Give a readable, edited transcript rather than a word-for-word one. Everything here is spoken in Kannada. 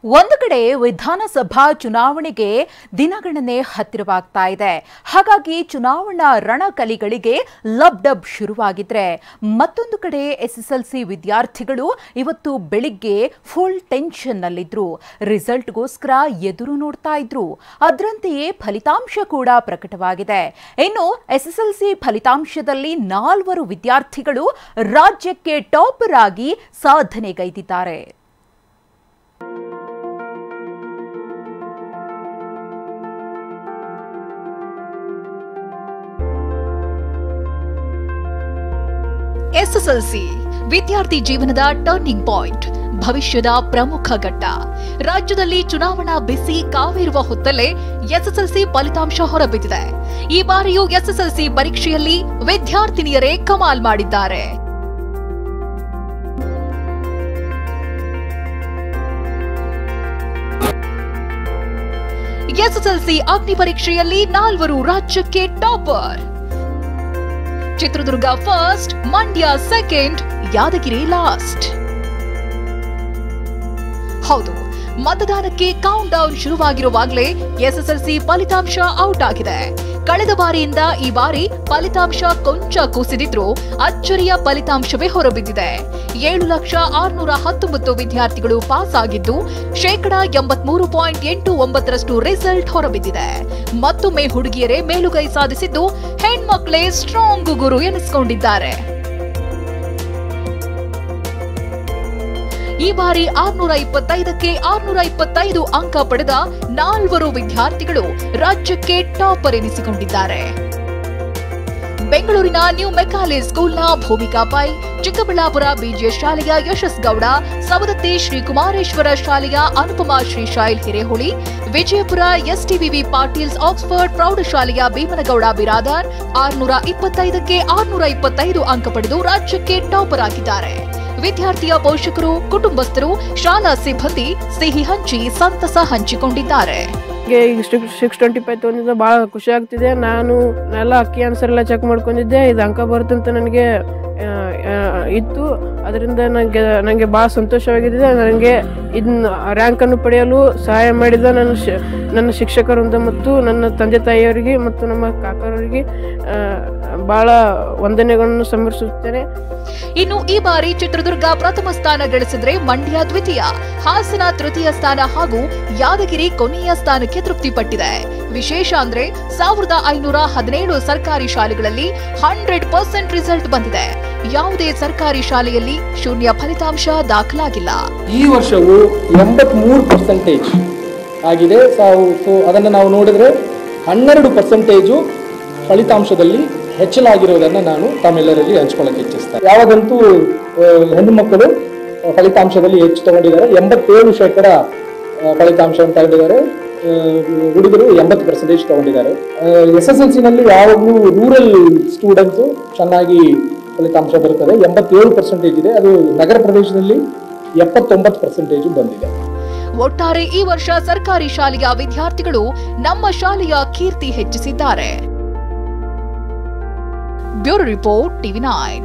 ಒಂದು ಕಡೆ ವಿಧಾನಸಭಾ ಚುನಾವಣೆಗೆ ದಿನಗಣನೆ ಹತ್ತಿರವಾಗ್ತಾ ಇದೆ. ಹಾಗಾಗಿ ಚುನಾವಣಾ ರಣಕಲಿಗಳಿಗೆ ಲಬ್ಡಬ್ ಶುರುವಾಗಿದ್ರೆ, ಮತ್ತೊಂದು ಕಡೆ ಎಸ್ಎಸ್ಎಲ್ಸಿ ವಿದ್ಯಾರ್ಥಿಗಳು ಇವತ್ತು ಬೆಳಿಗ್ಗೆ ಫುಲ್ ಟೆನ್ಷನ್ ನಲ್ಲಿದ್ರು. ರಿಸಲ್ಟ್ಗೋಸ್ಕರ ಎದುರು ನೋಡ್ತಾ ಇದ್ರು. ಅದರಂತೆಯೇ ಫಲಿತಾಂಶ ಕೂಡ ಪ್ರಕಟವಾಗಿದೆ. ಇನ್ನು ಎಸ್ಎಸ್ಎಲ್ಸಿ ಫಲಿತಾಂಶದಲ್ಲಿ 4 ವಿದ್ಯಾರ್ಥಿಗಳು ರಾಜ್ಯಕ್ಕೆ ಟಾಪರ್ ಆಗಿ ಸಾಧನೆಗೈದಿದ್ದಾರೆ. ಎಸ್ಎಸ್ಎಲ್ಸಿ ವಿದ್ಯಾರ್ಥಿ ಜೀವನದ ಟರ್ನಿಂಗ್ ಪಾಯಿಂಟ್, ಭವಿಷ್ಯದ ಪ್ರಮುಖ ಘಟ್ಟ. ರಾಜ್ಯದಲ್ಲಿ ಚುನಾವಣಾ ಬಿಸಿ ಕಾವೇರುವ ಹೊತ್ತಲ್ಲೇ ಎಸ್ಎಸ್ಎಲ್ಸಿ ಫಲಿತಾಂಶ ಹೊರಬಿದ್ದಿದೆ. ಈ ಬಾರಿಯೂ ಎಸ್ಎಸ್ಎಲ್ಸಿ ಪರೀಕ್ಷೆಯಲ್ಲಿ ವಿದ್ಯಾರ್ಥಿನಿಯರೇ ಕಮಾಲ್ ಮಾಡಿದ್ದಾರೆ. ಎಸ್ಎಸ್ಎಲ್ಸಿ ಅಗ್ನಿ ಪರೀಕ್ಷೆಯಲ್ಲಿ 4 ರಾಜ್ಯಕ್ಕೆ topper. Chitradurga first, Mandya second, Yadgir last. ಹೌದು, ಮತದಾನಕ್ಕೆ ಕೌಂಟ್ ಡೌನ್ ಶುರುವಾಗಿರುವಾಗಲೇ ಎಸ್ಎಸ್ಎಲ್ಸಿ ಫಲಿತಾಂಶ ಔಟ್ ಆಗಿದೆ. ಕಳೆದ ಬಾರಿಯಿಂದ ಈ ಬಾರಿ ಫಲಿತಾಂಶ ಕೊಂಚ ಕುಸಿದಿದ್ರೂ ಅಚ್ಚರಿಯ ಫಲಿತಾಂಶವೇ ಹೊರಬಿದ್ದಿದೆ. 7,619 ವಿದ್ಯಾರ್ಥಿಗಳು ಪಾಸ್ ಆಗಿದ್ದು, 83.89% ರಿಸಲ್ಟ್ ಹೊರಬಿದ್ದಿದೆ. ಮತ್ತೊಮ್ಮೆ ಹುಡುಗಿಯರೇ ಮೇಲುಗೈ ಸಾಧಿಸಿದ್ದು, ಹೆಣ್ಮಕ್ಳೇ ಸ್ಟ್ರಾಂಗ್ ಗುರು ಎನಿಸಿಕೊಂಡಿದ್ದಾರೆ. ಈ ಬಾರಿ 625ಕ್ಕೆ 625 ಅಂಕ ಪಡೆದ 4 ವಿದ್ಯಾರ್ಥಿಗಳು ರಾಜ್ಯಕ್ಕೆ ಟಾಪರ್ ಎನಿಸಿಕೊಂಡಿದ್ದಾರೆ. ಬೆಂಗಳೂರಿನ ನ್ಯೂ ಮೆಕಾಲೆ ಸ್ಕೂಲ್ನ ಭೂಮಿಕಾ ಪೈ, ಚಿಕ್ಕಬಳ್ಳಾಪುರ ಬಿಜಿಎಸ್ ಶಾಲೆಯ ಯಶಸ್ ಗೌಡ, ಸವದತ್ತಿ ಶ್ರೀ ಕುಮಾರೇಶ್ವರ ಶಾಲೆಯ ಅನುಪಮಾ ಶ್ರೀಶೈಲ್ ಹಿರೇಹೊಳಿ, ವಿಜಯಪುರ ಎಸ್ಟಿವಿವಿ ಪಾಟೀಲ್ಸ್ ಆಕ್ಸ್ಫರ್ಡ್ ಪ್ರೌಢಶಾಲೆಯ ಭೀಮನಗೌಡ ಬಿರಾದಾರ್ 625ಕ್ಕೆ 625 ಅಂಕ ಪಡೆದು ರಾಜ್ಯಕ್ಕೆ ಟಾಪರ್ ಆಗಿದ್ದಾರೆ. ವಿದ್ಯಾರ್ಥಿಯ ಪೋಷಕರು, ಕುಟುಂಬಸ್ಥರು, ಶಾಲಾ ಸಿಬ್ಬಂದಿ ಸಿಹಿ ಹಂಚಿ ಸಂತಸ ಹಂಚಿಕೊಂಡಿದ್ದಾರೆ. ಈಗ 625 ತೊಗೊಂಡಿದ್ದೆ, ಭಾಳ ಖುಷಿ ಆಗ್ತಿದೆ. ನಾನು ಎಲ್ಲ ಅಕ್ಕಿ ಆನ್ಸರ್ ಎಲ್ಲ ಚೆಕ್ ಮಾಡ್ಕೊಂಡಿದ್ದೆ. ಇದು ಅಂಕ ಬರುತ್ತಂತ ನನಗೆ ಇತ್ತು. ಅದರಿಂದ ನನಗೆ ಭಾಳ ಸಂತೋಷವಾಗಿದೆ. ನನಗೆ ಇದನ್ನ ರ್ಯಾಂಕನ್ನು ಪಡೆಯಲು ಸಹಾಯ ಮಾಡಿದ ನನ್ನ ಶಿಕ್ಷಕರಿಂದ ಮತ್ತು ನನ್ನ ತಂದೆ ತಾಯಿಯವರಿಗೆ ಮತ್ತು ನಮ್ಮ ಕಾಕರವರಿಗೆ ಭಾಳ ವಂದನೆಗಳನ್ನು ಸಮರ್ಪಿಸುತ್ತೇನೆ. ಇನ್ನು ಈ ಬಾರಿ ಚಿತ್ರದುರ್ಗ ಪ್ರಥಮ ಸ್ಥಾನ ಗಳಿಸಿದ್ರೆ, ಮಂಡ್ಯ ದ್ವಿತೀಯ, ಹಾಸನ ತೃತೀಯ ಸ್ಥಾನ ಹಾಗೂ ಯಾದಗಿರಿ ಕೊನೆಯ ಸ್ಥಾನಕ್ಕೆ ತೃಪ್ತಿಪಟ್ಟಿದೆ. ವಿಶೇಷ ಅಂದ್ರೆ 1517 ಸರ್ಕಾರಿ ಶಾಲೆಗಳಲ್ಲಿ 100% ರಿಸಲ್ಟ್ ಬಂದಿದೆ. ಯಾವುದೇ ಸರ್ಕಾರಿ ಶಾಲೆಯಲ್ಲಿ ಶೂನ್ಯ ಫಲಿತಾಂಶ ದಾಖಲಾಗಿಲ್ಲ. ಈ ವರ್ಷವು 83% ಆಗಿದೆ. ಅದನ್ನು ನಾವು ನೋಡಿದ್ರೆ 12% ಫಲಿತಾಂಶದಲ್ಲಿ ಹೆಚ್ಚಲಾಗಿರುವುದನ್ನು ನಾನು ತಮ್ಮೆಲ್ಲರಲ್ಲಿ ಹಂಚ್ಕೊಳ್ಳಕ್ಕೆ ಇಚ್ಛಿಸ್ತೇನೆ. ಯಾವಾಗಂತೂ ಹೆಣ್ಣು ಮಕ್ಕಳು ಫಲಿತಾಂಶದಲ್ಲಿ ಹೆಚ್ಚು ತಗೊಂಡಿದ್ದಾರೆ. 87% ಫಲಿತಾಂಶವನ್ನು ತಗೊಂಡಿದ್ದಾರೆ. ಹುಡುಗರು 80% ತಗೊಂಡಿದ್ದಾರೆ. SSLCನಲ್ಲಿ ಯಾವಾಗಲೂ ರೂರಲ್ ಸ್ಟೂಡೆಂಟ್ಸು ಚೆನ್ನಾಗಿ ಫಲಿತಾಂಶ ಬರುತ್ತದೆ. 87% ಇದೆ. ಅದು ನಗರ ಪ್ರದೇಶದಲ್ಲಿ 79% ಬಂದಿದೆ. ಒಟ್ಟಾರೆ ಈ ವರ್ಷ ಸರ್ಕಾರಿ ಶಾಲೆಯ ವಿದ್ಯಾರ್ಥಿಗಳು ನಮ್ಮ ಶಾಲೆಯ ಕೀರ್ತಿ ಹೆಚ್ಚಿಸಿದ್ದಾರೆ. Bureau report, TV9.